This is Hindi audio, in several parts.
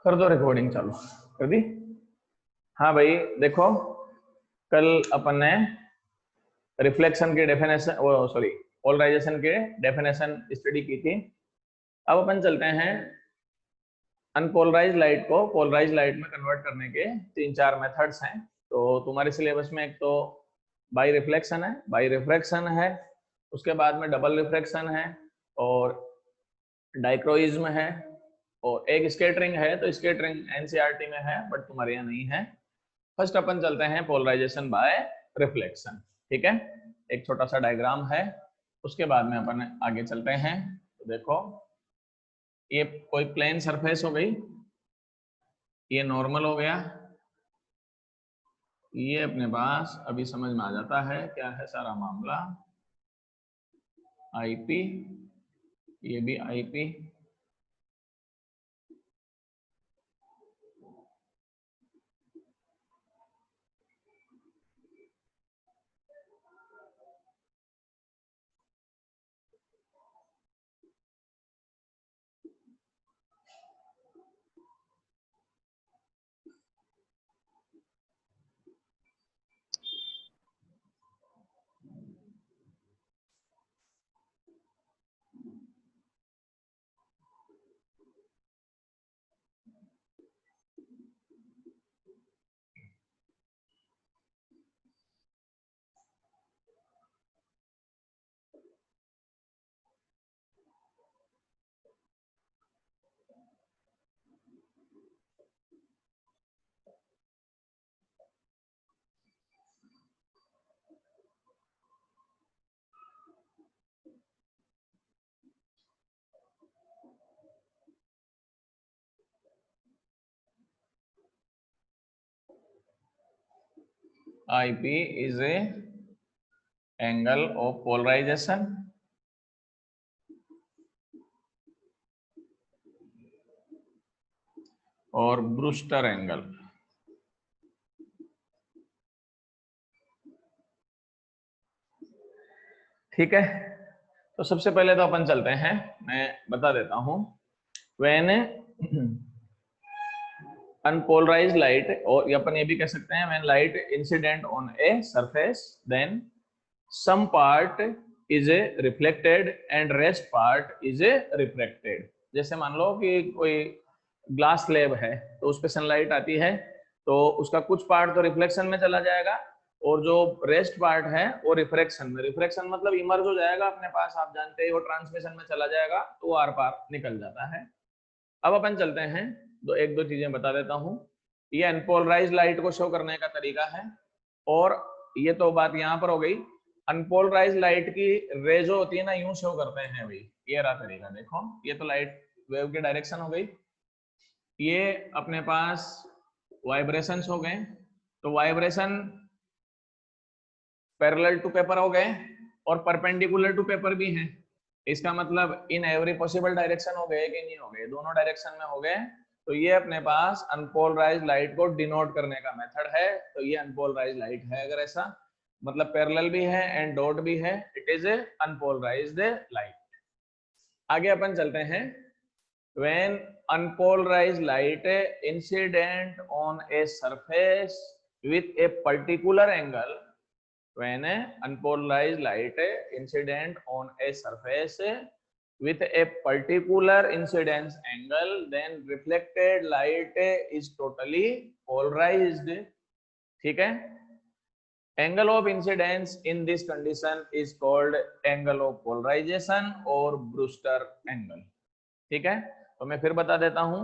कर दो रिकॉर्डिंग चालू कर दी। हाँ भाई देखो, कल अपन ने रिफ्लेक्शन के डेफिनेशन सॉरी पोलराइजेशन के डेफिनेशन स्टडी की थी। अब अपन चलते हैं अनपोलराइज लाइट को पोलराइज लाइट में कन्वर्ट करने के 3-4 मेथड्स हैं। तो तुम्हारे सिलेबस में एक तो बाई रिफ्लेक्शन है, उसके बाद में डबल रिफ्लेक्शन है और डाइक्रोइज्म है और एक स्कैटरिंग है। तो स्कैटरिंग एनसीईआरटी में है बट तुम्हारे यहाँ नहीं है। फर्स्ट अपन चलते हैं पोलराइजेशन बाय रिफ्लेक्शन। ठीक है, एक छोटा सा डायग्राम है, उसके बाद में अपन आगे चलते हैं। तो देखो, ये कोई प्लेन सरफेस हो गई, ये नॉर्मल हो गया, ये अपने पास अभी समझ में आ जाता है क्या है सारा मामला। आईपी, ये भी IP, IP is a angle of polarization और ब्रूस्टर एंगल। ठीक है, तो सबसे पहले तो अपन चलते हैं, मैं बता देता हूं। व्हेन अनपोलराइज्ड लाइट, और अपन ये भी कह सकते हैं when light incident on a surface then some part is a reflected and rest part is a refracted. जैसे मान लो कि कोई ग्लास स्लैब है, तो उस पर सनलाइट आती है, तो उसका कुछ पार्ट तो रिफ्लेक्शन में चला जाएगा और जो रेस्ट पार्ट है वो रिफ्रैक्शन में। रिफ्रैक्शन मतलब इमर्ज हो जाएगा अपने पास, आप जानते हो, ट्रांसमिशन में चला जाएगा तो आर पार निकल जाता है। अब अपन चलते हैं, एक दो चीजें बता देता हूं। ये अनपोलराइज लाइट को शो करने का तरीका है, और ये तो बात यहाँ पर हो गई। अनपोलराइज लाइट की रेज होती है ना, यूं शो करते हैं भाई, ये रहा तरीका। देखो, ये तो लाइट वेव की डायरेक्शन हो गई, ये अपने पास वाइब्रेशंस हो गए, तो वाइब्रेशन पैरेलल टू पेपर हो गए और परपेंडिकुलर टू पेपर भी हैं। इसका मतलब इन एवरी पॉसिबल डायरेक्शन हो गए कि नहीं हो गए, दोनों डायरेक्शन में हो गए। तो ये अपने पास अनपोलराइज लाइट को डिनोट करने का मेथड है। तो ये अनपोलराइज लाइट है, अगर ऐसा मतलब पैरेलल भी है एंड डॉट भी है, it is A unpolarised light. आगे अपन चलते हैं। When unpolarised light incident on a surface with a particular angle, when unpolarized light incident on a surface with a particular incidence angle, then reflected light is totally polarized। ठीक है, angle of incidence in this condition is called angle of polarization और Brewster angle। ठीक है, तो मैं फिर बता देता हूं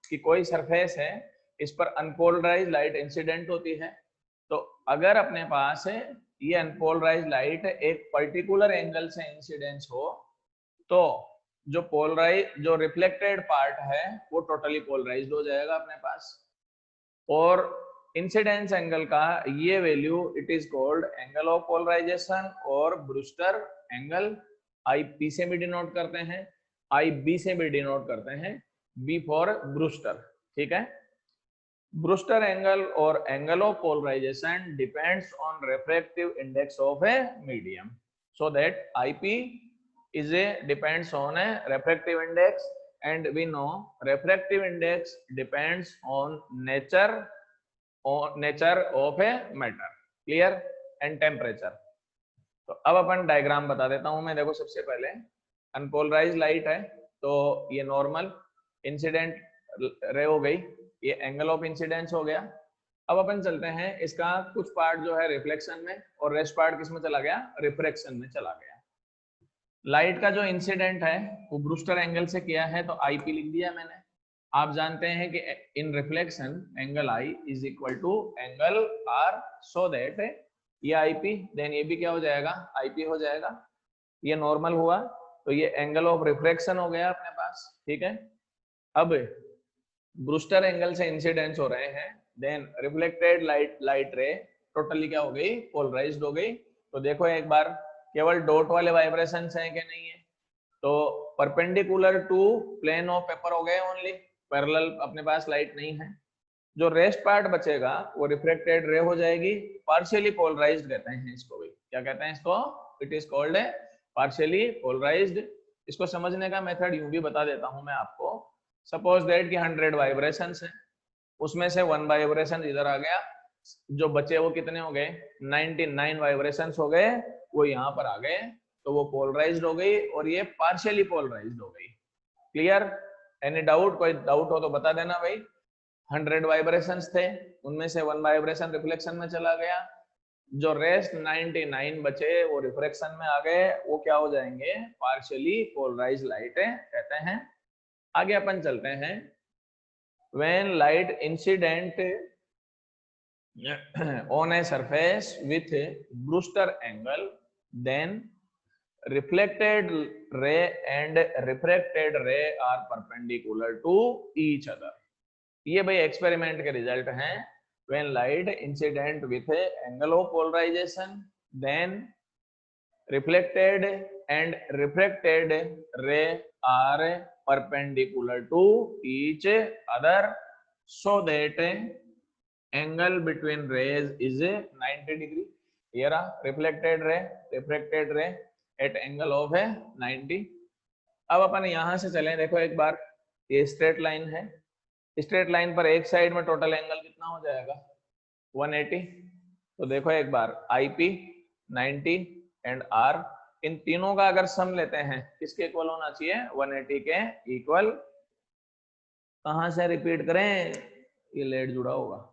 कि कोई सरफेस है, इस पर अनपोलराइज लाइट इंसिडेंट होती है, तो अगर अपने पास ये अनपोलराइज लाइट एक पर्टिकुलर एंगल से इंसिडेंस हो, तो जो रिफ्लेक्टेड पार्ट है वो टोटली पोलराइज्ड हो जाएगा अपने पास। और इंसिडेंस एंगल का ये value it is called angle of polarization और ब्रूस्टर एंगल। IP से भी डिनोट करते हैं, IB से भी डिनोट करते हैं, B फॉर ब्रूस्टर। ठीक है, ब्रूस्टर एंगल और angle of polarization depends on refractive index of a medium, so that IP is a depends on a refractive index and we know refractive index depends on nature of a matter, clear, and temperature. तो अब अपन डायग्राम बता देता हूं मैं। देखो सबसे पहले अनपोलराइज लाइट है, तो ये नॉर्मल इंसिडेंट रे हो गई, ये एंगल ऑफ इंसिडेंस हो गया। अब अपन चलते हैं, इसका कुछ पार्ट जो है रिफ्लेक्शन में और रेस्ट पार्ट किस में चला गया, रिफ्रैक्शन में चला गया। लाइट का जो इंसिडेंट है वो ब्रूस्टर एंगल से किया है, तो आईपी लिख दिया मैंने। आप जानते हैं कि in reflection angle i is equal to angle r, so that ये आईपी देन ये भी क्या हो जाएगा, आईपी हो जाएगा। ये नॉर्मल हुआ तो ये एंगल ऑफ रिफ्रैक्शन हो गया अपने पास, ठीक है। अब ब्रूस्टर एंगल से इंसिडेंस हो रहे हैं, then reflected light ray totally क्या हो गई, पोलराइज्ड हो गई। तो देखो एक बार केवल डॉट वाले वाइब्रेशंस हैं कि नहीं है, तो perpendicular to plane of paper हो गए ओनली, पैरेलल अपने पास लाइट नहीं है। जो रेस्ट पार्ट बचेगा वो रिफ्लेक्टेड रे हो जाएगी, पार्शियली पोलराइज्ड कहते हैं इसको भी। क्या कहते हैं इसको, it is called partially polarized. इसको समझने का मेथड यूं भी बता देता हूं मैं आपको। सपोज दैट कि 100 वाइब्रेशंस हैं, उसमें से 1 वाइब्रेशन इधर आ गया, जो बचे वो कितने हो गए, 99 वाइब्रेशंस हो गए, वो यहाँ पर आ गए, तो वो पोलराइज्ड हो गई और ये पार्शियली पोलराइज्ड हो गई। क्लियर? Any doubt? कोई डाउट हो तो बता देना भाई। 100 वाइब्रेशंस थे, उनमें से 1 वाइब्रेशन रिफ्लेक्शन में चला गया, जो रेस्ट 99 बचे वो रिफ्रैक्शन में आ गए, वो क्या हो जाएंगे, पार्शियली पोलराइज्ड लाइट कहते हैं। आगे अपन चलते हैं। when light incident on a surface with Brewster angle, then reflected ray and refracted ray are perpendicular to each other. ये भाई एक्सपेरिमेंट के रिजल्ट हैं। when light incident with angle of polarization, then reflected and refracted ray are perpendicular to each other, so that angle between rays is 90 degree. Here reflected ray at angle of 90. अब अपन यहां से चलें, देखो एक बार ये स्ट्रेट लाइन है, स्ट्रेट लाइन पर एक साइड में टोटल एंगल कितना हो जाएगा, 180। तो देखो एक बार आईपी 90 एंड आर, इन तीनों का अगर सम लेते हैं किसके इक्वल होना चाहिए, 180 के इक्वल। कहां से रिपीट करें, ये लेट जुड़ा होगा।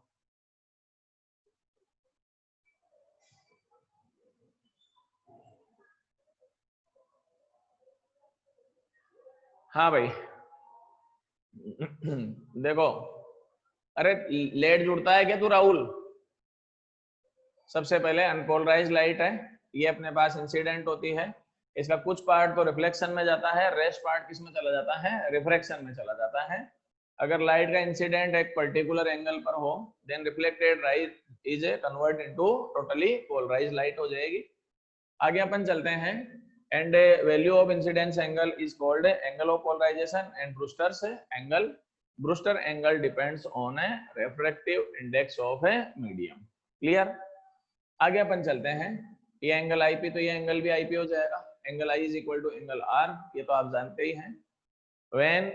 हाँ भाई देखो, अरे लेट जुड़ता है क्या तू राहुल? सबसे पहले अनपोलराइज्ड लाइट है, ये अपने पास इंसिडेंट होती है, इसका कुछ पार्ट तो रिफ्लेक्शन में जाता है, रेस्ट पार्ट किस में चला जाता है, रिफ्रैक्शन में चला जाता है। अगर लाइट का इंसिडेंट एक पर्टिकुलर एंगल पर हो, then reflected light is convert into totally polarised light हो जाएगी। आगे अपन चलते हैं, and value of incidence angle is called angle of polarisation and Brewster's angle. Brewster angle depends on a refractive index of a medium. Clear? आगे अपन चलते हैं, ये एंगल आईपी, तो ये एंगल भी आईपी हो जाएगा, angle i is equal to angle r, ये तो आप जानते ही हैं। When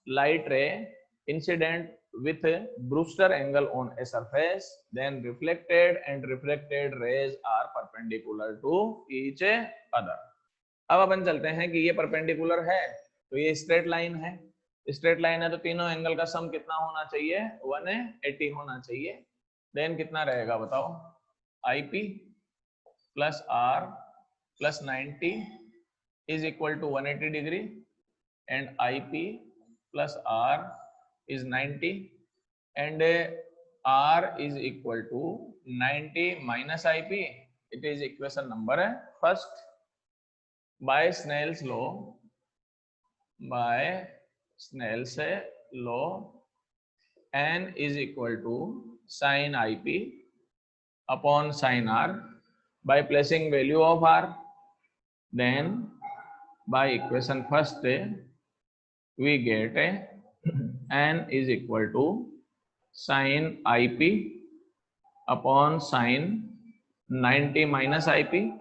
light ray incident with Brewster angle on a surface, then reflected and refracted rays are perpendicular to each other. अब अपन चलते हैं कि ये परपेंडिकुलर है, तो ये स्ट्रेट लाइन है, स्ट्रेट लाइन है, तो तीनों एंगल का सम कितना होना चाहिए, 180 होना चाहिए। देन कितना रहेगा बताओ, IP plus R plus 90 is equal to 180 degree, and IP plus R is 90 and R is equal to 90 minus IP. It is equation number first. By Snell's law, N is equal to sin IP upon sin R. By placing value of R, then by equation first we get N is equal to sin IP upon sin 90 minus IP.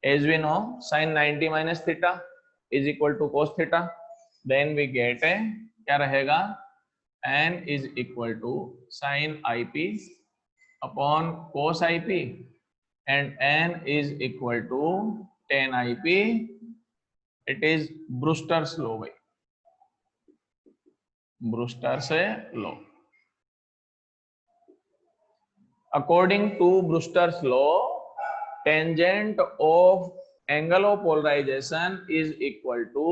As we know, sin 90 minus theta is equal to cos theta. Then we get क्या रहेगा, n is equal to sine I P upon cos I P and n is equal to tan I P. It is Brewster's law भाई, Brewster's law. According to Brewster's law, tangent of angle of polarisation is equal to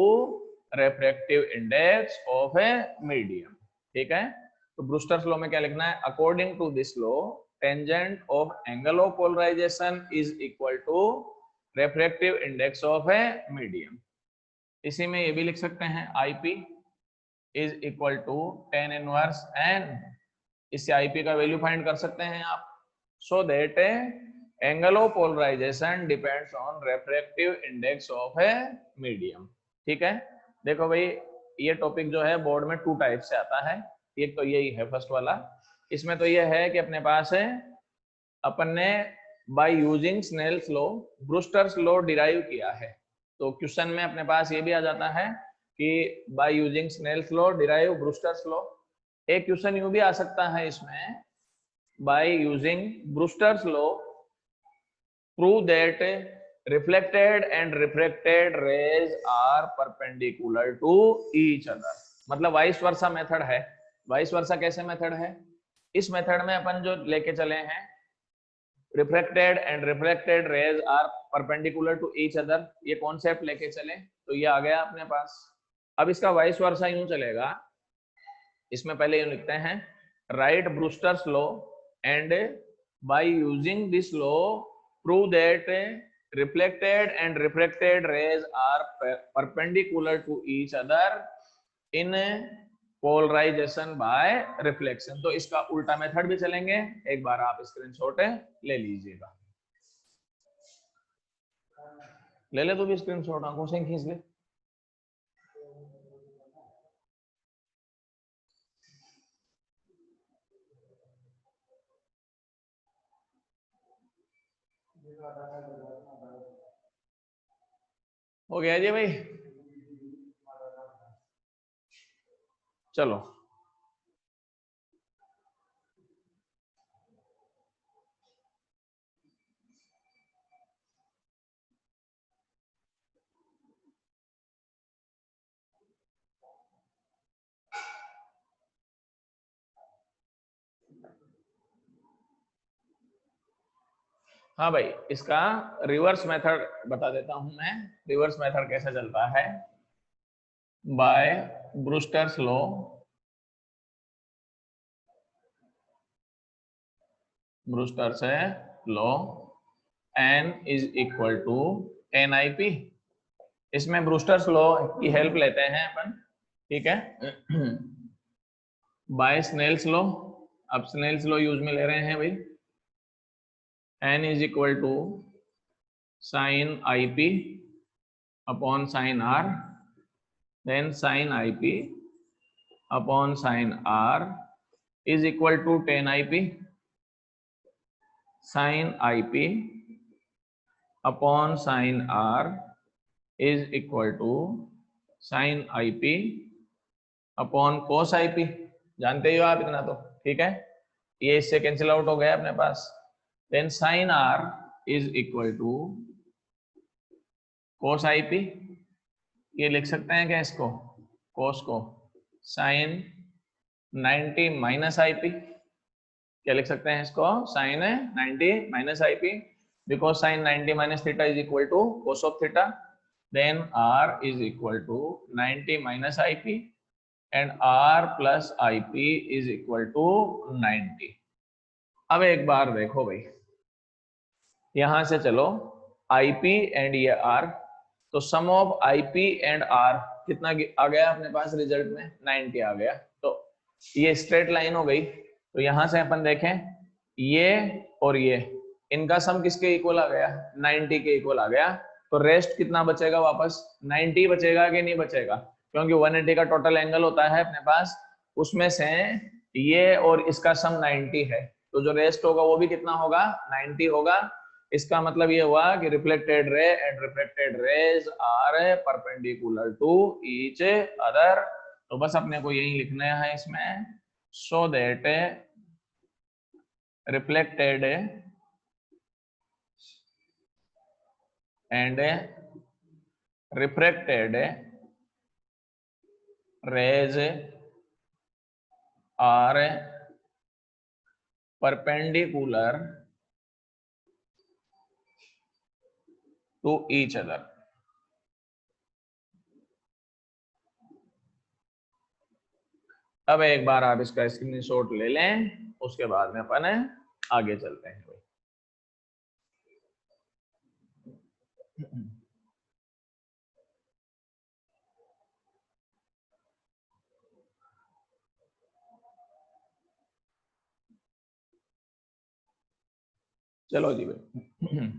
refractive index of a medium. ठीक है, तो ब्रूस्टर्स लॉ में क्या लिखना है, according to this law tangent of angle of polarisation is equal to refractive index of a medium. इसी में ये भी लिख सकते हैं IP is equal to tan inverse n. इससे IP का वैल्यू फाइंड कर सकते हैं आप. So that angle of polarization depends on refractive index of a medium. ठीक है, देखो भाई ये टॉपिक जो है बोर्ड में 2 टाइप से आता है. एक तो यही है फर्स्ट वाला. इसमें तो ये है कि अपने पास है, अपन ने by using Snell's law Brewster's law derive किया है. तो क्वेश्चन में अपने पास ये भी आ जाता है कि by using Snell's law derive Brewster's law. एक क्वेश्चन यूं भी आ सकता है इसमें, by using Brewster's law prove that reflected and refracted rays are perpendicular to each other. मतलब वाइस वर्सा मेथड है. वाइस वर्सा कैसे मेथड है, इस मेथड में अपन जो लेके चले हैं, refracted and reflected rays are perpendicular to each other, ये कॉन्सेप्ट लेके चले तो ये आ गया अपने पास. अब इसका वाइस वर्सा यूं चलेगा, इसमें पहले यूं लिखते हैं, write Brewster's law and by using this law prove that reflected and refracted rays are perpendicular to each other in polarization by reflection. तो इसका उल्टा मेथड भी चलेंगे, एक बार आप स्क्रीनशॉट ले लीजिएगा. ले ले तो भी स्क्रीनशॉट, आंखों से खींच ले. हो गया जी भाई, चलो. हाँ भाई, इसका रिवर्स मेथड बता देता हूं मैं. रिवर्स मेथड कैसे चलता है, by Brewster's law n is equal to tan IP. इसमें ब्रूस्टर्स लॉ की हेल्प लेते हैं अपन. ठीक है, बाय स्नेल्स लॉ. अब स्नेल्स लॉ यूज में ले रहे हैं भाई. n is equal to sine IP upon sine R, then sine IP upon sine R is equal to tan IP. Sine IP upon sine R is equal to sine IP upon cos IP. जानते ही हो आप इतना तो. ठीक है, ये इससे कैंसिल आउट हो गया अपने पास. Then sine R is equal to cos IP. ये लिख सकते हैं क्या इसको, कोस को साइन 90 माइनस IP. क्या लिख सकते हैं इसको, sine 90 minus IP, because sine 90 minus theta is equal to cos of theta. Then R is equal to 90 minus IP and R plus IP is equal to 90. अब एक बार देखो भाई, यहां से चलो IP एंड ये R, तो सम ऑफ IP एंड R कितना आ गया अपने पास रिजल्ट में, 90 आ गया. तो ये स्ट्रेट लाइन हो गई. तो यहां से अपन देखें, ये और ये, इनका सम किसके इक्वल आ गया, 90 के इक्वल आ गया. तो रेस्ट कितना बचेगा, वापस 90 बचेगा कि नहीं बचेगा, क्योंकि 180 का टोटल एंगल होता है अपने पास, उसमें से ये और इसका सम 90 है. तो जो रेस्ट होगा वो भी कितना होगा, 90 होगा. इसका मतलब ये हुआ कि reflected ray and reflected rays are perpendicular to each other. तो बस अपने को यही लिखना है इसमें, so that reflected and refracted rays are perpendicular to each other. अब एक बार आप इसका स्क्रीनशॉट ले लें, उसके बाद में अपन आगे चलते हैं भाई। चलो जी भाई।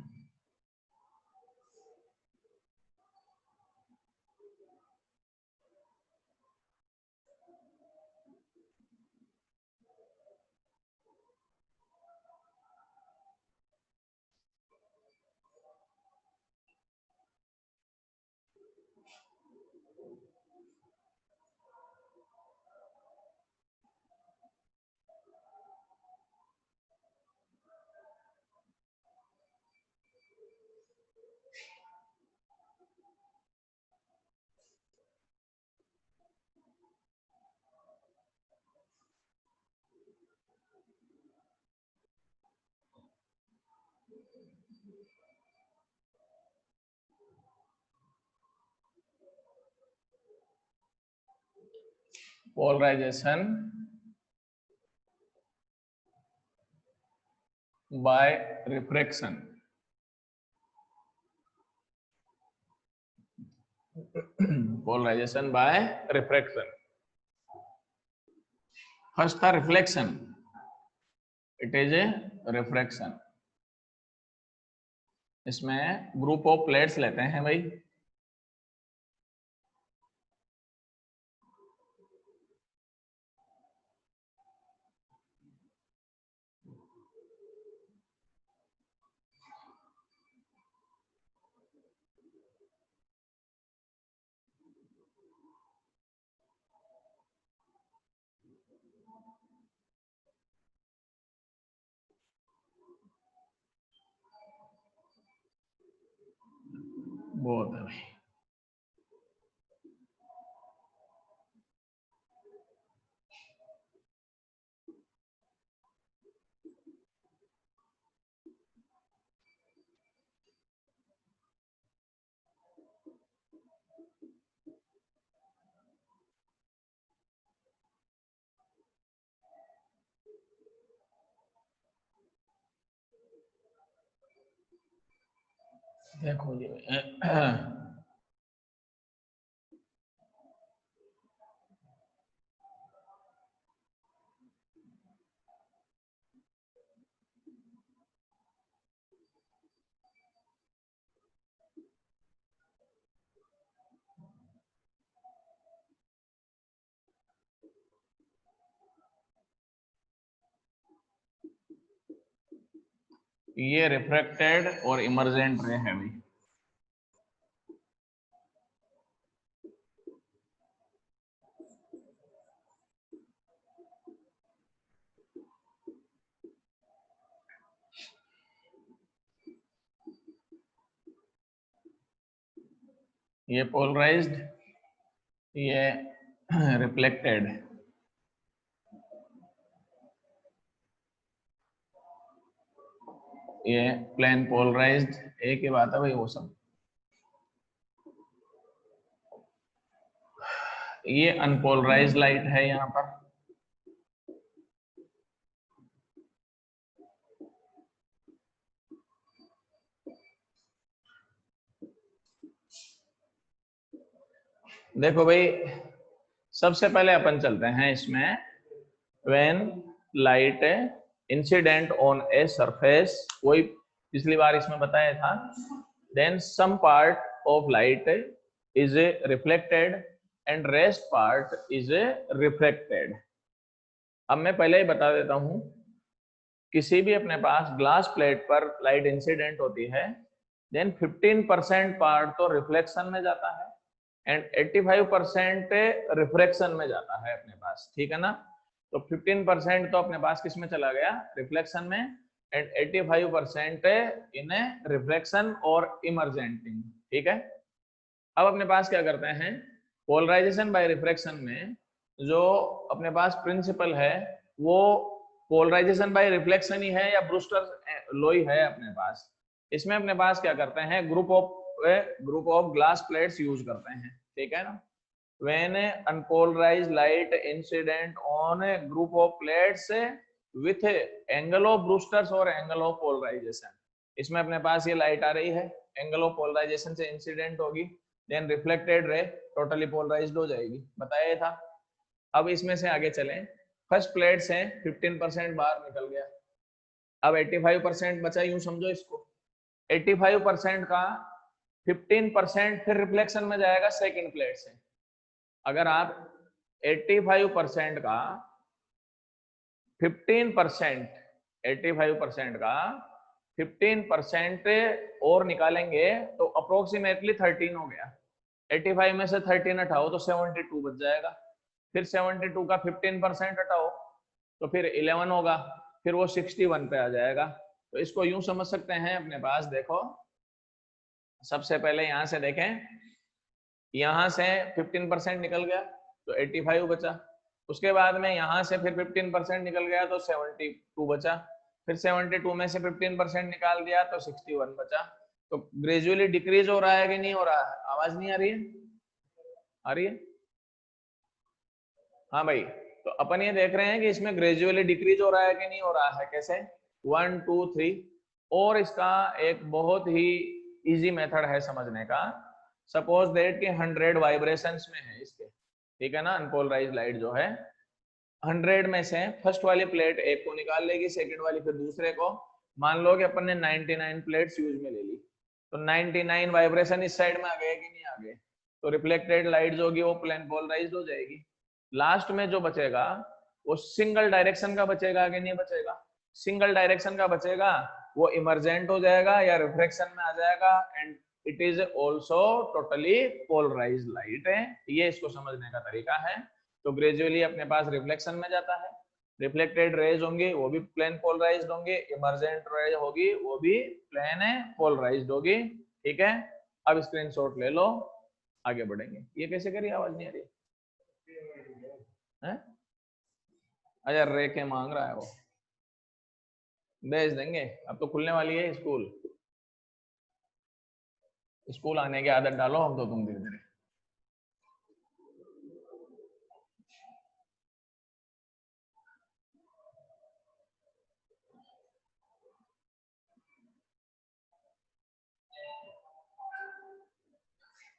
Polarisation by refraction. Polarisation by refraction. First था reflection, it is a refraction. इसमें ग्रुप ऑफ प्लेट्स लेते हैं भाई, बहुत है भाई। देखो जी ये रिफ्रैक्टेड और इमर्जेंट रे है भाई। ये पोलराइज्ड, ये रिफ्लेक्टेड। ये प्लेन पोलराइज्ड, एक ही बात है भाई वो सब। ये अनपोलराइज्ड लाइट है यहाँ पर। देखो भाई, सबसे पहले अपन चलते हैं इसमें, when light incident on a surface, वही पिछली बार इसमें बताया था, then some part of light is reflected and rest part is reflected. अब मैं पहले ही बता देता हूं किसी भी अपने पास ग्लास प्लेट पर लाइट इंसिडेंट होती है, देन 15% पार्ट तो रिफ्लेक्शन में जाता है एंड 85% रिफ्रैक्शन में जाता है अपने पास, ठीक है ना। तो 15% तो अपने पास किस में चला गया, रिफ्लेक्शन में, एंड 85% इन रिफ्लेक्शन और इमर्जेंटिंग, ठीक है। अब अपने पास क्या करते हैं, पोलराइजेशन बाय रिफ्रैक्शन में जो अपने पास प्रिंसिपल है वो पोलराइजेशन बाय रिफ्लेक्शन ही है या ब्रूस्टर लॉ ही है अपने पास। इसमें अपने पास क्या करते हैं, group of glass plates use करते हैं, ठीक है ना। when unpolarized light incident on a group of plates with angle of Brewster's और angle of polarization, इसमें अपने पास ये लाइट आ रही है, एंगल ऑफ पोलराइजेशन से इंसिडेंट होगी, then reflected ray totally polarized हो जाएगी, बताया था। अब इसमें से आगे चलें, फर्स्ट प्लेट से 15% बाहर निकल गया, अब 85% बचा, यूं समझो इसको, 85% का 15% फिर रिफ्लेक्शन में जाएगा सेकंड प्लेट से। अगर आप 85% का 15%, 85% का 15% और निकालेंगे तो अप्रोक्सीमेटली 13 हो गया। 85 में से 13 हटाओ तो 72 बच जाएगा, फिर 72 का 15% हटाओ तो फिर 11 होगा, फिर वो 61 पे आ जाएगा। तो इसको यूं समझ सकते हैं अपने पास, देखो सबसे पहले यहां से देखें, यहां से 15% निकल गया तो 85 बचा, उसके बाद में यहां से फिर 15% निकल गया तो 72 बचा, फिर 72 में से 15% निकाल दिया तो 61 बचा। तो ग्रेजुअली डिक्रीज हो रहा है कि नहीं हो रहा है, आवाज नहीं आ रही है, आ रही है, हाँ भाई। तो अपन ये देख रहे हैं कि इसमें ग्रेजुअली डिक्रीज हो रहा है कि नहीं हो रहा है, कैसे, 1 2 3। और इसका एक बहुत ही इजी मेथड है समझने का, सपोज दैट कि 100 वाइब्रेशंस में है इसके, ठीक है ना, अनपोलराइज्ड लाइट जो है 100 में से फर्स्ट वाली प्लेट एक को निकाल लेगी, सेकंड वाली फिर दूसरे को। मान लो कि अपन ने 99 प्लेट्स यूज में ले ली, तो 99 वाइब्रेशन इस साइड में आ गए कि नहीं आ गए, तो रिफ्लेक्टेड लाइट जो होगी वो प्लेन पोलराइज्ड हो जाएगी। लास्ट में जो बचेगा वो सिंगल डायरेक्शन का बचेगा कि नहीं बचेगा, सिंगल डायरेक्शन का बचेगा, वो इमर्जेंट हो जाएगा या रिफ्रैक्शन में आ जाएगा, and it is also totally polarised light है। ये इसको समझने का तरीका है। तो ग्रेजुअली अपने पास रिफ्लेक्शन में जाता है, रिफ्लेक्टेड रेज होंगी वो भी प्लेन पोलराइज्ड होंगे, इमर्जेंट रेज होगी वो भी प्लेन है पोलराइज्ड होगी, ठीक है। अब स्क्रीनशॉट ले लो, आगे बढ़ेंगे। ये कैसे करिए, आवाज नहीं आ रही है, अच्छा रेखे मांग रहा है वो, भेज देंगे, अब तो खुलने वाली है स्कूल, स्कूल आने की आदत डालो हम तो तुम धीरे धीरे।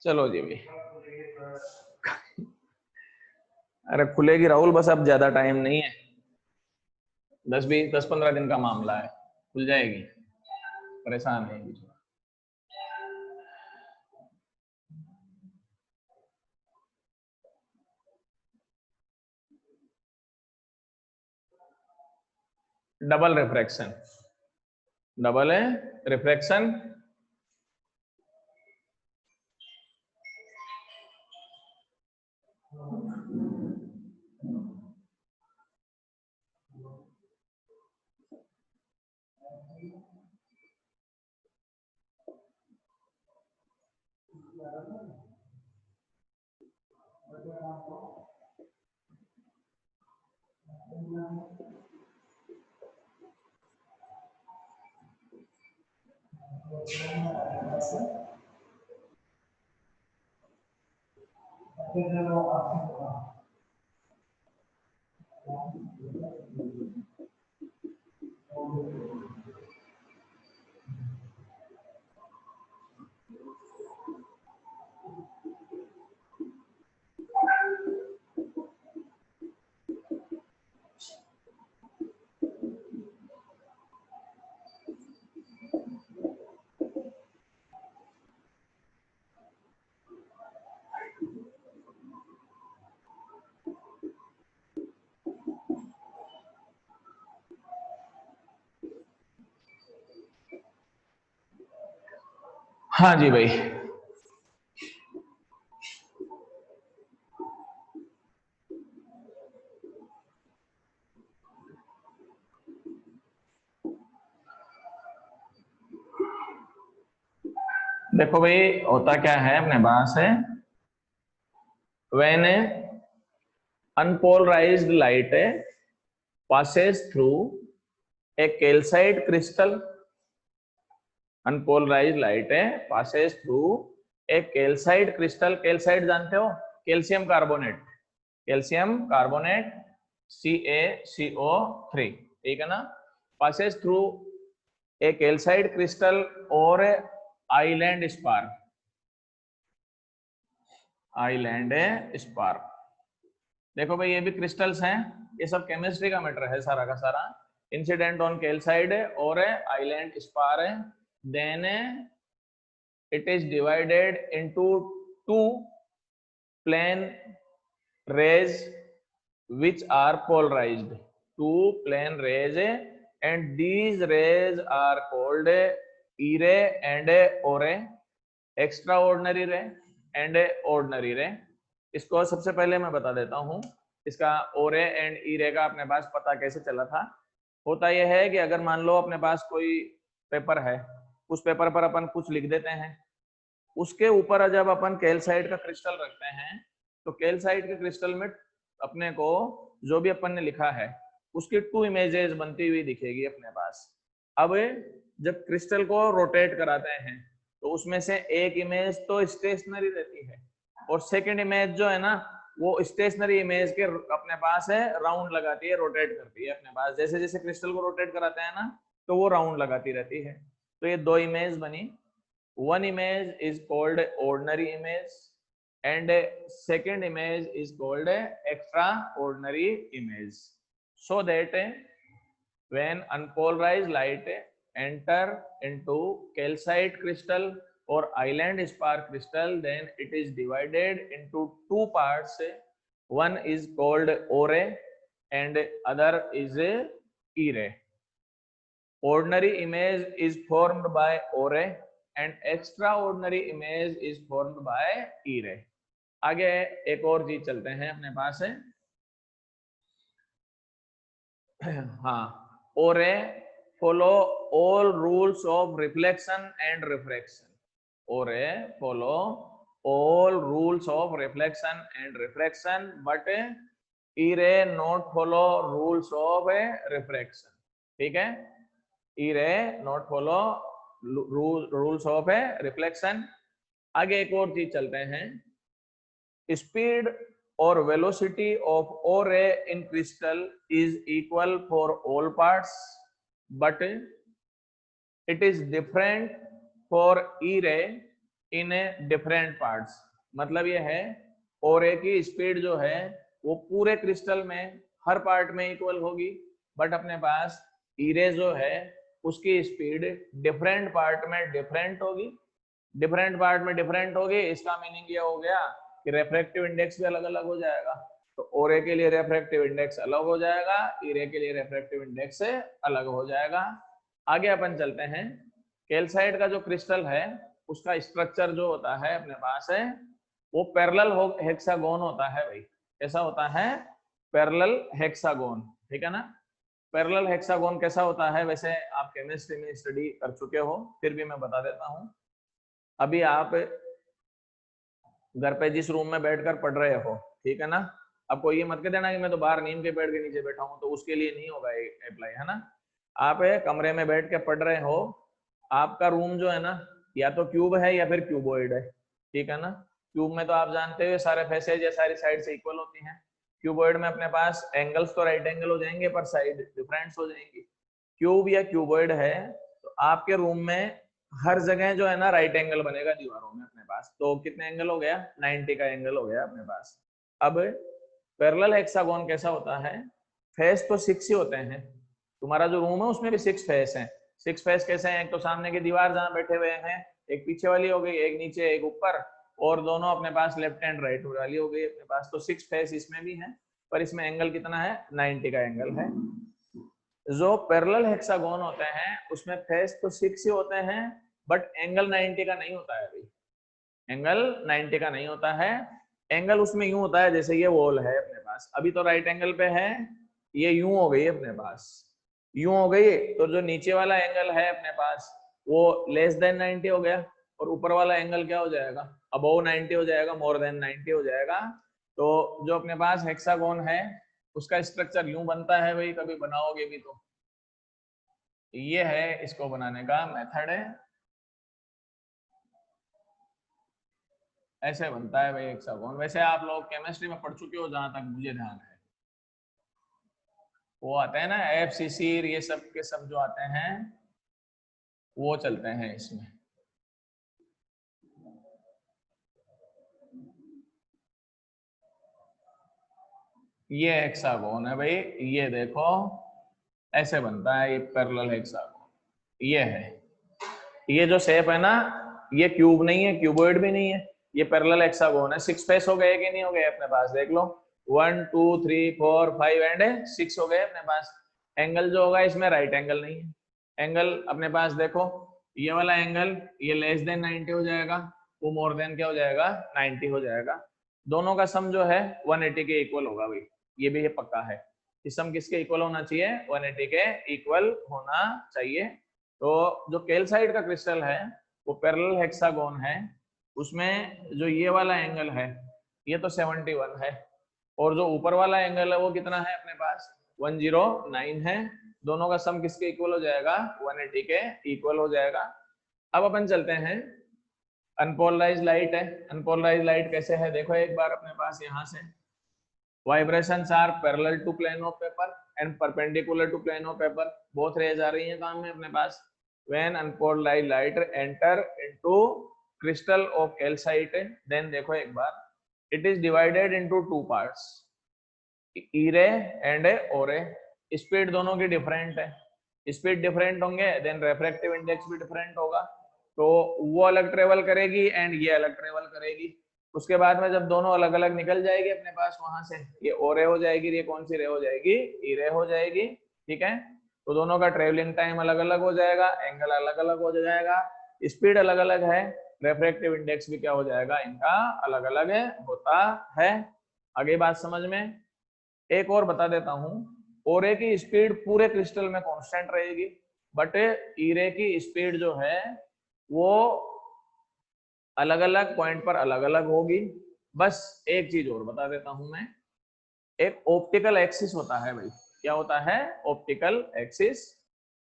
चलो जी भाई, अरे खुलेगी राहुल, बस अब ज्यादा टाइम नहीं है, 10-15 दिन का मामला है, खुल जाएगी, परेशान नहीं। डबल रिफ्रैक्शन, डबल है रिफ्रैक्शन, हाँ जी भाई। देखो भाई, होता क्या है अपने पास है, when unpolarised light passes through a calcite crystal, unpolarized light passes through a calcite crystal, calcite जानते हो, calcium carbonate, calcium carbonate CaCO3, ठीक है ना, passes through a calcite crystal और आइलैंड स्पार्क, आइलैंड स्पार्क। देखो भाई ये भी क्रिस्टल्स हैं, ये सब केमिस्ट्री का मैटर है सारा का सारा। इंसिडेंट ऑन कैल्साइड और Iceland spar, then it is divided into two plane rays which are polarized, two plane rays, and these rays are called E ray and O ray, extraordinary ray and ordinary ray। इसको सबसे पहले मैं बता देता हूँ, इसका ओ रे एंड ई रे का अपने पास पता कैसे चला था। होता यह है कि अगर मान लो अपने पास कोई पेपर है, उस पेपर पर अपन कुछ लिख देते हैं, उसके ऊपर जब अपन कैल्साइट का क्रिस्टल रखते हैं, तो कैल्साइट के क्रिस्टल में अपने को जो भी अपन ने लिखा है उसकी टू इमेजेस बनती हुई दिखेगी अपने पास। अब जब क्रिस्टल को रोटेट कराते हैं तो उसमें से एक इमेज तो स्टेशनरी रहती है और सेकंड इमेज जो है ना वो स्टेशनरी इमेज के अपने पास है राउंड लगाती है, रोटेट करती है अपने पास। जैसे जैसे क्रिस्टल को रोटेट कराते हैं ना तो वो राउंड लगाती रहती है। तो ये दो इमेज बनी, one image is called ordinary image and second image is called extraordinary image, so that when unpolarized light enter into calcite crystal or island spar crystal, then it is divided into two parts, one is called O ray and other is E ray। ordinary image is formed by O ray and extraordinary image is formed by E ray। आगे एक और चीज चलते हैं अपने पास है, हाँ, O ray follow all rules of reflection and refraction, O ray follow all rules of reflection and refraction, but E ray not follow rules of refraction, ठीक है, E ray not follow rules of reflection. आगे एक और चीज चलते हैं, स्पीड और velocity of O ray in crystal is equal for all parts but it is different for E ray in different parts. मतलब ये है ओ रे की स्पीड जो है वो पूरे क्रिस्टल में हर पार्ट में इक्वल होगी, बट अपने पास ई रे जो है उसकी स्पीड डिफरेंट पार्ट में डिफरेंट होगी, डिफरेंट पार्ट में डिफरेंट होगी। इसका मीनिंग ये हो गया कि रेफ्रेक्टिव इंडेक्स भी अलग अलग हो जाएगा। तो ओ रे के लिए रेफ्रेक्टिव इंडेक्स अलग हो जाएगा, ई रे के लिए रेफ्रेक्टिव इंडेक्स अलग हो जाएगा। आगे अपन चलते हैं, कैल्साइट का जो क्रिस्टल है उसका स्ट्रक्चर जो होता है अपने पास है वो पैरेलल हेक्सागोन होता है भाई। कैसा होता है? पैरेलल हेक्सागोन, ठीक है ना। पैरेलल हेक्सागोन कैसा होता है, वैसे आप केमिस्ट्री में स्टडी कर चुके हो, फिर भी मैं बता देता हूं। अभी आप घर पे जिस रूम में बैठकर पढ़ रहे हो, ठीक है ना, अब कोई ये मत कह देना कि मैं तो बाहर नीम के पेड़ के नीचे बैठा हूं, तो उसके लिए नहीं होगा अप्लाई, है ना। आप कमरे में बैठ के पढ़ रहे हो, आपका रूम जो है ना या तो क्यूब है या फिर क्यूबॉइड है, ठीक है ना। क्यूब में तो आप जानते हो सारे फेसेज या सारी साइड से इक्वल होती हैं। क्यूबॉइड में अपने पास एंगल्स तो राइट एंगल हो जाएंगे पर साइड डिफरेंट हो जाएंगी। क्यूब या क्यूबॉइड है तो आपके रूम में हर जगह जो है ना राइट एंगल बनेगा दीवारों में अपने पास। तो कितने एंगल हो गया? 90 का एंगल हो गया अपने पास। अब पैरेलल हेक्सागोन कैसा होता है? फेस तो 6 ही होते हैं, तुम्हारा जो रूम है उसमें भी 6 फेस हैं। 6 फेस कैसे हैं? एक तो सामने की दीवार जहाँ बैठे हुए हैं, एक पीछे वाली हो गई, एक नीचे एक ऊपर, और दोनों अपने पास लेफ्ट एंड राइट वाली हो गई अपने पास। तो 6 फेस इसमें भी है, पर इसमें एंगल कितना है? 90 का एंगल है। जो पैरेलल हेक्सागोन होते हैं उसमें फेस तो 6 ही होते हैं, बट एंगल 90 का नहीं होता है भाई, एंगल 90 का नहीं होता है। एंगल उसमें यूं होता है जैसे ये वॉल है अपने पास, अभी तो राइट एंगल पे है, ये यूं हो गई अपने पास, यूं हो गई, तो जो नीचे वाला एंगल है अपने पास वो लेस देन 90 हो गया, और ऊपर वाला एंगल क्या हो जाएगा, अबव 90 हो जाएगा, मोर देन 90 हो जाएगा। तो जो अपने पास हेक्सागोन है उसका स्ट्रक्चर यूं बनता है भाई, कभी बनाओगे भी तो ये है इसको बनाने का मेथड है, ऐसे बनता है भाई हेक्सागोन। वैसे आप लोग केमिस्ट्री में पढ़ चुके हो जहां तक मुझे ध्यान है, वो आते हैं ना FCC, ये सब के सब जो आते हैं वो चलते हैं इसमें। ये हेक्सागोन है भाई, ये देखो ऐसे बनता है ये पैरेलल हेक्सागोन, ये है, ये जो शेप है ना ये क्यूब नहीं है, क्यूबॉइड भी नहीं है, ये पैरेलल हेक्सागोन है। 6 फेस हो गए कि नहीं हो गए अपने पास, देख लो 1 2 3 4 5 एंड 6 हो गए अपने पास। एंगल जो होगा इसमें राइट एंगल नहीं है, एंगल अपने पास देखो ये वाला एंगल ये लेस देन 90 हो जाएगा, वो मोर देन क्या हो जाएगा 90 हो जाएगा। दोनों का सम जो है 180 के इक्वल होगा भाई, ये भी ये पक्का है कि सम किसके इक्वल होना चाहिए, 180 के इक्वल होना चाहिए। तो जो कैल्साइट का क्रिस्टल है वो पैरेलल हेक्सागोन है, उसमें जो ये वाला एंगल है ये तो 71 है, और जो ऊपर वाला एंगल है वो कितना है अपने पास 109 है। दोनों का सम किसके इक्वल हो जाएगा 180 के इक्वल हो जाएगा। अब अपन चलते हैं, अनपोलराइज लाइट है, अनपोलराइज लाइट कैसे है देखो एक बार अपने पास यहाँ से, vibrations are parallel to plane of paper and perpendicular to plane of paper, both rays आ रही है काम में अपने पास। When unpolarised light enter into crystal of calcite, then देखो एक बार, it is divided into 2 parts, E ray and O ray. Speed दोनों की डिफरेंट है, स्पीड डिफरेंट होंगे देन रेफ्रेक्टिव इंडेक्स भी डिफरेंट होगा, तो वो अलग ट्रेवल करेगी एंड ये अलग ट्रेवल करेगी। उसके बाद में जब दोनों अलग अलग निकल जाएगी अपने पास वहां से, ये ओ रे हो जाएगी, ये कौन सी रे हो जाएगी, ई रे हो जाएगी, ठीक है। तो दोनों का ट्रेवलिंग टाइम अलग अलग हो जाएगा, एंगल अलग अलग हो जाएगा, स्पीड अलग अलग है, रेफ्रेक्टिव इंडेक्स भी क्या हो जाएगा इनका अलग अलग होता है। आगे बात समझ में। एक और बता देता हूं, ओ रे की स्पीड पूरे क्रिस्टल में कांस्टेंट रहेगी, बट ई रे की स्पीड जो है वो अलग अलग पॉइंट पर अलग अलग होगी। बस एक चीज और बता देता हूं मैं, एक ऑप्टिकल एक्सिस होता है भाई, क्या होता है ऑप्टिकल एक्सिस,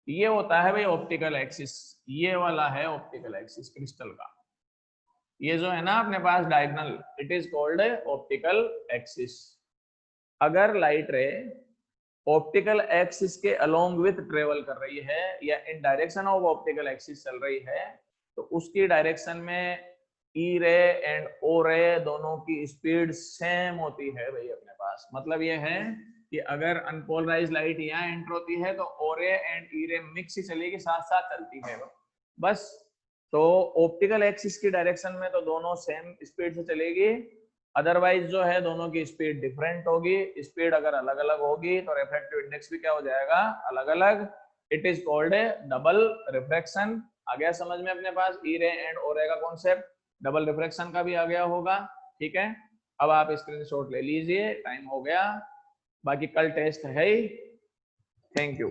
ये होता है भाई ऑप्टिकल एक्सिस, ये वाला है ऑप्टिकल एक्सिस क्रिस्टल का, ये जो है ना अपने पास diagonal, it is called optical axis. अगर लाइट रे ऑप्टिकल एक्सिस के अलोंग विथ ट्रेवल कर रही है या in direction of optical axis चल रही है, तो उसकी डायरेक्शन में ई रे एंड ओ रे दोनों की स्पीड सेम होती है भाई अपने पास। मतलब ये है कि अगर अनपोलराइज लाइट यहाँ एंटर होती है तो ओ रे एंड ई रे मिक्स ही चलेगी, साथ साथ चलती है बस। तो ऑप्टिकल एक्सिस की डायरेक्शन में तो दोनों सेम स्पीड से चलेगी, अदरवाइज जो है दोनों की स्पीड डिफरेंट होगी। स्पीड अगर अलग अलग होगी तो रिफ्रैक्टिव इंडेक्स भी क्या हो जाएगा अलग अलग, it is called a double refraction. आ गया समझ में अपने पास ई रे एंड ओ रे का कॉन्सेप्ट, डबल रिफ्रैक्शन का भी आ गया होगा, ठीक है। अब आप स्क्रीनशॉट ले लीजिए, टाइम हो गया, बाकी कल टेस्ट है ही। Thank you.